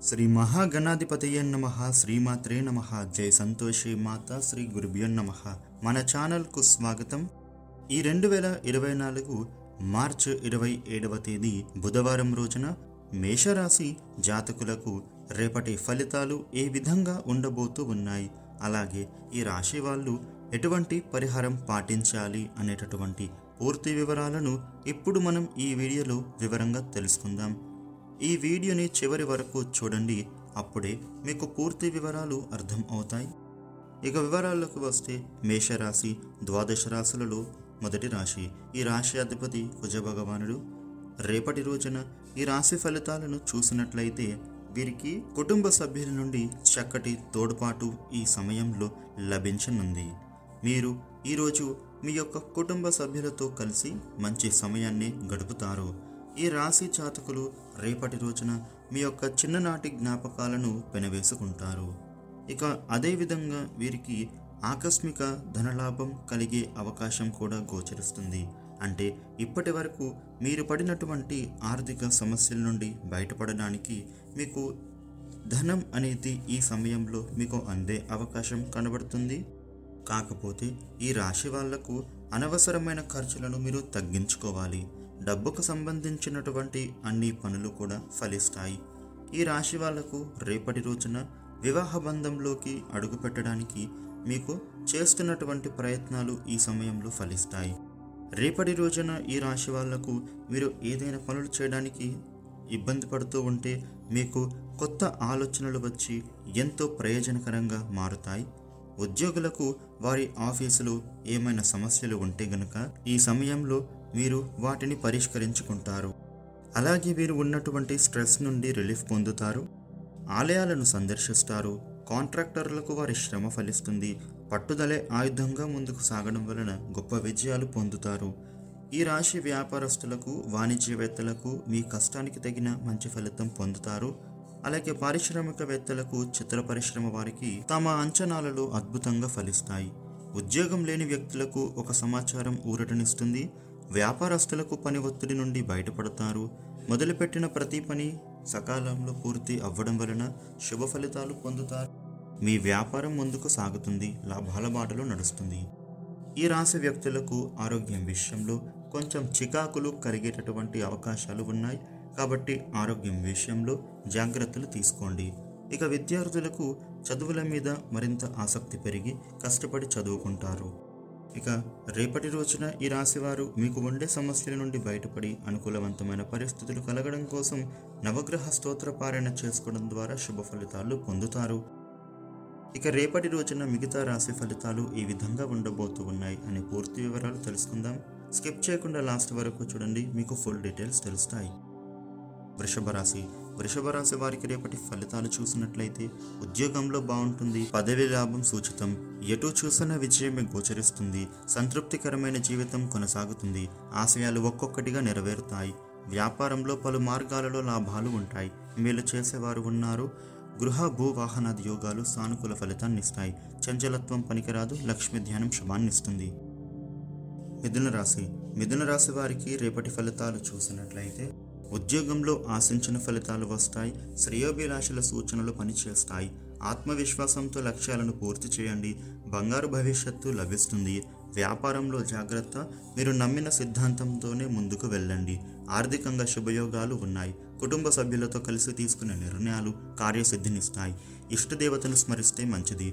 శ్రీ మహాగణాధిపతయ నమః శ్రీమాత్రే నమః జై సంతోషి మాత శ్రీ గురుభ్యో నమః. మన ఛానల్కు స్వాగతం. ఈ 2024 మార్చి 27వ తేదీ బుధవారం రోజున మేషరాశి జాతకులకు రేపటి ఫలితాలు ఏ విధంగా ఉండబోతూ ఉన్నాయి, అలాగే ఈ రాశి వాళ్ళు ఎటువంటి పరిహారం పాటించాలి అనేటటువంటి పూర్తి వివరాలను ఇప్పుడు మనం ఈ వీడియోలో వివరంగా తెలుసుకుందాం. ఈ వీడియోని చివరి వరకు చూడండి, అప్పుడే మీకు పూర్తి వివరాలు అర్థం అవుతాయి. ఇక వివరాలకు వస్తే మేషరాశి ద్వాదశ రాశులలో మొదటి రాశి. ఈ రాశి అధిపతి కుజ భగవానుడు. రేపటి రోజున ఈ రాశి ఫలితాలను చూసినట్లయితే వీరికి కుటుంబ సభ్యుల నుండి చక్కటి తోడ్పాటు ఈ సమయంలో లభించనుంది. మీరు ఈరోజు మీ యొక్క కుటుంబ సభ్యులతో కలిసి మంచి సమయాన్ని గడుపుతారు. ఈ రాశి జాతకులు రేపటి రోజున మీ యొక్క చిన్ననాటి జ్ఞాపకాలను పెనవేసుకుంటారు. ఇక అదేవిధంగా వీరికి ఆకస్మిక ధనలాభం కలిగే అవకాశం కూడా గోచరిస్తుంది. అంటే ఇప్పటి వరకు మీరు పడినటువంటి ఆర్థిక సమస్యల నుండి బయటపడడానికి మీకు ధనం అనేది ఈ సమయంలో మీకు అందే అవకాశం కనబడుతుంది. కాకపోతే ఈ రాశి వాళ్లకు అనవసరమైన ఖర్చులను మీరు తగ్గించుకోవాలి. డబ్బుకు సంబంధించినటువంటి అన్ని పనులు కూడా ఫలిస్తాయి. ఈ రాశి వాళ్లకు రేపటి రోజున వివాహ బంధంలోకి అడుగు పెట్టడానికి మీకు చేస్తున్నటువంటి ప్రయత్నాలు ఈ సమయంలో ఫలిస్తాయి. రేపటి రోజున ఈ రాశి వాళ్లకు మీరు ఏదైనా పనులు చేయడానికి ఇబ్బంది పడుతూ ఉంటే మీకు కొత్త ఆలోచనలు వచ్చి ఎంతో ప్రయోజనకరంగా మారుతాయి. ఉద్యోగులకు వారి ఆఫీసులో ఏమైనా సమస్యలు ఉంటే గనుక ఈ సమయంలో మీరు వాటిని పరిష్కరించుకుంటారు. అలాగే వీరు ఉన్నటువంటి స్ట్రెస్ నుండి రిలీఫ్ పొందుతారు. ఆలయాలను సందర్శిస్తారు. కాంట్రాక్టర్లకు వారి శ్రమ ఫలిస్తుంది. పట్టుదలే ఆయుధంగా ముందుకు సాగడం వలన గొప్ప విజయాలు పొందుతారు. ఈ రాశి వ్యాపారస్తులకు వాణిజ్యవేత్తలకు మీ కష్టానికి తగిన మంచి ఫలితం పొందుతారు. అలాగే పారిశ్రామికవేత్తలకు చిత్ర పరిశ్రమ వారికి తమ అంచనాలలో అద్భుతంగా ఫలిస్తాయి. ఉద్యోగం లేని వ్యక్తులకు ఒక సమాచారం ఊరటనిస్తుంది. వ్యాపారస్తులకు పని ఒత్తిడి నుండి బయటపడతారు. మొదలుపెట్టిన ప్రతి పని సకాలంలో పూర్తి అవ్వడం వలన శుభ ఫలితాలు పొందుతారు. మీ వ్యాపారం ముందుకు సాగుతుంది, లాభాల బాటలో నడుస్తుంది. ఈ రాశి వ్యక్తులకు ఆరోగ్యం విషయంలో కొంచెం చికాకులు కలిగేటటువంటి అవకాశాలు ఉన్నాయి. కాబట్టి ఆరోగ్యం విషయంలో జాగ్రత్తలు తీసుకోండి. ఇక విద్యార్థులకు చదువుల మీద మరింత ఆసక్తి పెరిగి కష్టపడి చదువుకుంటారు. ఇక రేపటి రోజున ఈ రాశివారు మీకు ఉండే సమస్యల నుండి బయటపడి అనుకూలవంతమైన పరిస్థితులు కలగడం కోసం నవగ్రహ స్తోత్ర పారాయణ చేసుకోవడం ద్వారా శుభ ఫలితాలు పొందుతారు. ఇక రేపటి రోజున మిగతా రాశి ఫలితాలు ఈ విధంగా ఉండబోతూ ఉన్నాయి అనే పూర్తి వివరాలు తెలుసుకుందాం. స్కిప్ చేయకుండా లాస్ట్ వరకు చూడండి, మీకు ఫుల్ డీటెయిల్స్ తెలుస్తాయి. వృషభ రాశి వారికి రేపటి ఫలితాలు చూసినట్లయితే ఉద్యోగంలో బాగుంటుంది. పదవి లాభం సూచితం. ఎటు చూసిన విజయమే గోచరిస్తుంది. సంతృప్తికరమైన జీవితం కొనసాగుతుంది. ఆశయాలు ఒక్కొక్కటిగా నెరవేరుతాయి. వ్యాపారంలో పలు మార్గాలలో లాభాలు ఉంటాయి. మేలు చేసేవారు ఉన్నారు. గృహ భూ వాహనాది యోగాలు సానుకూల ఫలితాన్ని ఇస్తాయి. చంచలత్వం పనికిరాదు. లక్ష్మీ ధ్యానం శుభాన్నిస్తుంది. మిథున రాశి వారికి రేపటి ఫలితాలు చూసినట్లయితే ఉద్యోగంలో ఆశించిన ఫలితాలు వస్తాయి. శ్రేయోభిలాషుల సూచనలు పనిచేస్తాయి. ఆత్మవిశ్వాసంతో లక్ష్యాలను పూర్తి చేయండి. బంగారు భవిష్యత్తు లభిస్తుంది. వ్యాపారంలో జాగ్రత్త. మీరు నమ్మిన సిద్ధాంతంతోనే ముందుకు వెళ్ళండి. ఆర్థికంగా శుభయోగాలు ఉన్నాయి. కుటుంబ సభ్యులతో కలిసి తీసుకునే నిర్ణయాలు కార్యసిద్ధినిస్తాయి. ఇష్టదేవతను స్మరిస్తే మంచిది.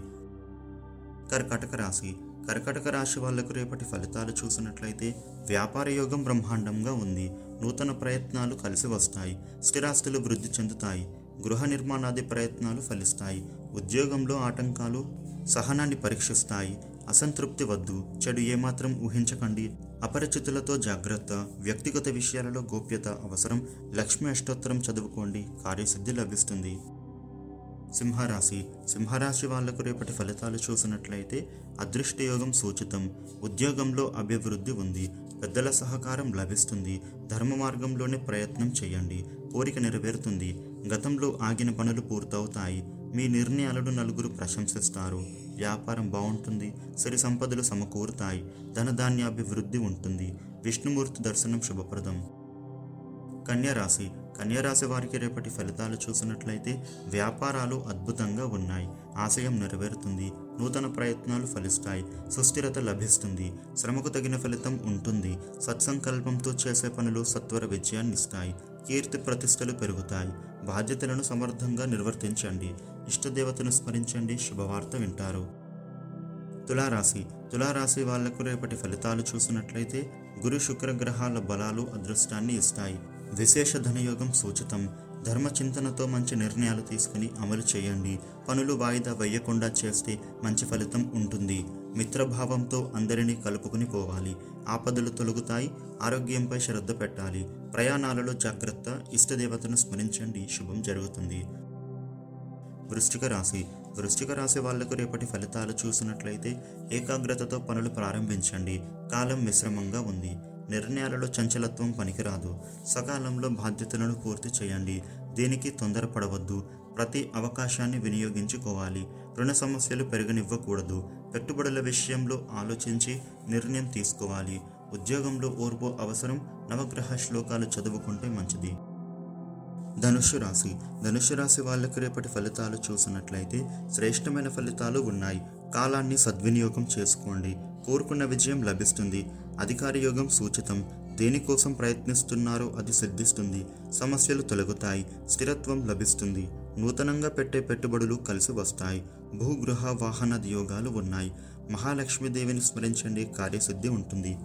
కర్కాటక రాశి వాళ్లకు రేపటి ఫలితాలు చూసినట్లయితే వ్యాపార యోగం బ్రహ్మాండంగా ఉంది. నూతన ప్రయత్నాలు కలిసి వస్తాయి. స్థిరాస్తులు వృద్ధి చెందుతాయి. గృహ నిర్మాణాది ప్రయత్నాలు ఫలిస్తాయి. ఉద్యోగంలో ఆటంకాలు సహనాన్ని పరీక్షిస్తాయి. అసంతృప్తి వద్దు. చెడు ఏమాత్రం ఊహించకండి. అపరిచితులతో జాగ్రత్త. వ్యక్తిగత విషయాలలో గోప్యత అవసరం. లక్ష్మీ అష్టోత్తరం చదువుకోండి. కార్యసిద్ధి లభిస్తుంది. సింహరాశి వాళ్లకు రేపటి ఫలితాలు చూసినట్లయితే అదృష్టయోగం సూచితం. ఉద్యోగంలో అభివృద్ధి ఉంది. పెద్దల సహకారం లభిస్తుంది. ధర్మ మార్గంలోనే ప్రయత్నం చేయండి. కోరిక నెరవేరుతుంది. గతంలో ఆగిన పనులు పూర్తవుతాయి. మీ నిర్ణయాలను నలుగురు ప్రశంసిస్తారు. వ్యాపారం బాగుంటుంది. సిరి సంపదలు సమకూరుతాయి. ధనధాన్యాభివృద్ధి ఉంటుంది. విష్ణుమూర్తి దర్శనం శుభప్రదం. కన్యరాశి కన్యా రాశి వారికి రేపటి ఫలితాలు చూసినట్లయితే వ్యాపారాలు అద్భుతంగా ఉన్నాయి. ఆశయం నెరవేరుతుంది. నూతన ప్రయత్నాలు ఫలిస్తాయి. సుస్థిరత లభిస్తుంది. శ్రమకు తగిన ఫలితం ఉంటుంది. సత్సంకల్పంతో చేసే పనులు సత్వర విజయాన్ని ఇస్తాయి. కీర్తి ప్రతిష్టలు పెరుగుతాయి. బాధ్యతలను సమర్థంగా నిర్వర్తించండి. ఇష్టదేవతను స్మరించండి. శుభవార్త వింటారు. తులారాశి వాళ్లకు రేపటి ఫలితాలు చూసినట్లయితే గురు శుక్ర గ్రహాల బలాలు అదృష్టాన్ని ఇస్తాయి. విశేష ధనయోగం సూచితం. ధర్మచింతనతో మంచి నిర్ణయాలు తీసుకుని అమలు చేయండి. పనులు వాయిదా వేయకుండా చేస్తే మంచి ఫలితం ఉంటుంది. మిత్రభావంతో అందరినీ కలుపుకుని పోవాలి. ఆపదలు తొలగుతాయి. ఆరోగ్యంపై శ్రద్ధ పెట్టాలి. ప్రయాణాలలో జాగ్రత్త. ఇష్టదేవతను స్మరించండి. శుభం జరుగుతుంది. వృశ్చిక రాశి వాళ్లకు రేపటి ఫలితాలు చూసినట్లయితే ఏకాగ్రతతో పనులు ప్రారంభించండి. కాలం మిశ్రమంగా ఉంది. నిర్ణయాలలో చంచలత్వం పనికిరాదు. సకాలంలో బాధ్యతలను పూర్తి చేయండి. దేనికి తొందరపడవద్దు. ప్రతి అవకాశాన్ని వినియోగించుకోవాలి. రుణ సమస్యలు పెరగనివ్వకూడదు. పెట్టుబడుల విషయంలో ఆలోచించి నిర్ణయం తీసుకోవాలి. ఉద్యోగంలో ఓర్పు అవసరం. నవగ్రహ శ్లోకాలు చదువుకుంటే మంచిది. ధనుస్సు రాశి వాళ్లకు రేపటి ఫలితాలు చూసినట్లయితే శ్రేష్టమైన ఫలితాలు ఉన్నాయి. కాలాన్ని సద్వినియోగం చేసుకోండి. కోరుకున్న విజయం లభిస్తుంది. అధికార యోగం సూచితం. దేనికోసం ప్రయత్నిస్తున్నారో అది సిద్ధిస్తుంది. సమస్యలు తొలగుతాయి. స్థిరత్వం లభిస్తుంది. నూతనంగా పెట్టే పెట్టుబడులు కలిసి వస్తాయి. భూగృహ వాహన యోగాలు ఉన్నాయి. మహాలక్ష్మీదేవిని స్మరించండి. కార్యసిద్ధి ఉంటుంది.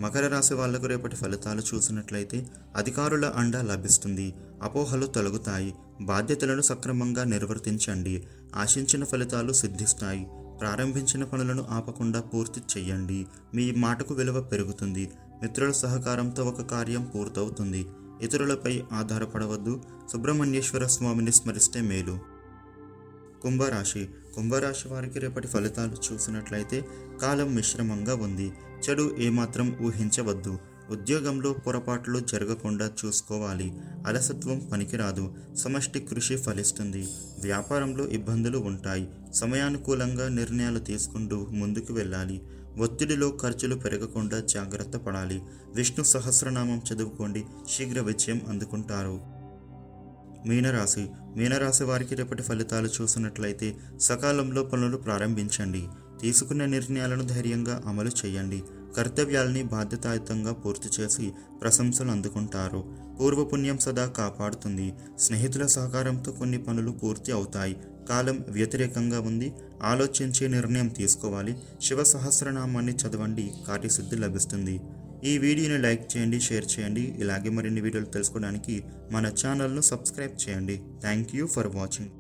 మకర రాశి వాళ్లకు రేపటి ఫలితాలు చూసినట్లయితే అధికారుల అండ లభిస్తుంది. అపోహలు తొలగుతాయి. బాధ్యతలను సక్రమంగా నిర్వర్తించండి. ఆశించిన ఫలితాలు సిద్ధిస్తాయి. ప్రారంభించిన పనులను ఆపకుండా పూర్తి చేయండి. మీ మాటకు విలువ పెరుగుతుంది. మిత్రుల సహకారంతో ఒక కార్యం పూర్తవుతుంది. ఇతరులపై ఆధారపడవద్దు. సుబ్రహ్మణ్యేశ్వర స్వామిని స్మరిస్తే మేలు. కుంభరాశి వారికి రేపటి ఫలితాలు చూసినట్లయితే కాలం మిశ్రమంగా ఉంది. చెడు ఏమాత్రం ఊహించవద్దు. ఉద్యోగంలో పొరపాట్లు జరగకుండా చూసుకోవాలి. అలసత్వం పనికిరాదు. సమష్టి కృషి ఫలిస్తుంది. వ్యాపారంలో ఇబ్బందులు ఉంటాయి. సమయానుకూలంగా నిర్ణయాలు తీసుకుంటూ ముందుకు వెళ్ళాలి. ఒత్తిడిలో ఖర్చులు పెరగకుండా జాగ్రత్త పడాలి. విష్ణు సహస్రనామం చదువుకోండి. శీఘ్ర విజయం అందుకుంటారు. మీనరాశి వారికి రేపటి ఫలితాలు చూసినట్లయితే సకాలంలో పనులు ప్రారంభించండి. తీసుకున్న నిర్ణయాలను ధైర్యంగా అమలు చేయండి. కర్తవ్యాల్ని బాధ్యతాయుతంగా పూర్తి చేసి ప్రశంసలు అందుకుంటారు. పూర్వపుణ్యం సదా కాపాడుతుంది. స్నేహితుల సహకారంతో కొన్ని పనులు పూర్తి అవుతాయి. కాలం వ్యతిరేకంగా ఉంది. ఆలోచించి నిర్ణయం తీసుకోవాలి. శివ సహస్రనామాన్ని చదవండి. కార్యసిద్ధి లభిస్తుంది. ఈ వీడియోని లైక్ చేయండి, షేర్ చేయండి. ఇలాగే మరిన్ని వీడియోలు తెలుసుకోవడానికి మన ఛానల్ను సబ్స్క్రైబ్ చేయండి. Thank you for watching.